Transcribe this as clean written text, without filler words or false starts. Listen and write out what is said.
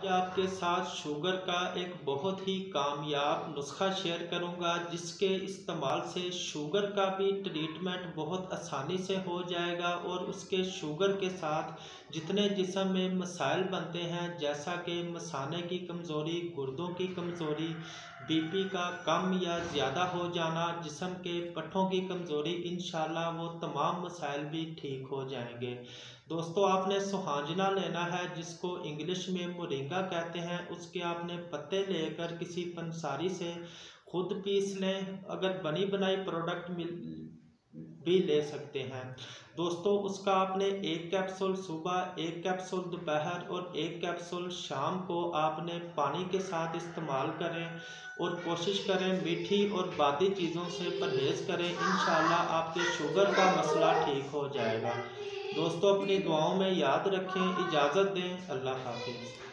आपके साथ शुगर का एक बहुत ही कामयाब नुस्खा शेयर करूंगा, जिसके इस्तेमाल से शुगर का भी ट्रीटमेंट बहुत आसानी से हो जाएगा और उसके शुगर के साथ जितने जिस्म में मसाइल बनते हैं, जैसा कि मसाने की कमज़ोरी, गुर्दों की कमज़ोरी, बीपी का कम या ज़्यादा हो जाना, जिस्म के पट्ठों की कमज़ोरी, इंशाल्लाह वो तमाम मसाइल भी ठीक हो जाएंगे। दोस्तों, आपने सुहांजना लेना है, जिसको इंग्लिश में मोरिंगा कहते हैं। उसके आपने पत्ते लेकर किसी पंसारी से खुद पीस लें, अगर बनी बनाई प्रोडक्ट भी ले सकते हैं। दोस्तों, उसका आपने एक कैप्सूल सुबह, एक कैप्सूल दोपहर और एक कैप्सूल शाम को आपने पानी के साथ इस्तेमाल करें और कोशिश करें मीठी और बादी चीज़ों से परहेज़ करें। इंशाल्लाह आपके शुगर का मसला ठीक हो जाएगा। दोस्तों, अपनी दुआओं में याद रखें। इजाज़त दें। अल्लाह हाफिज़।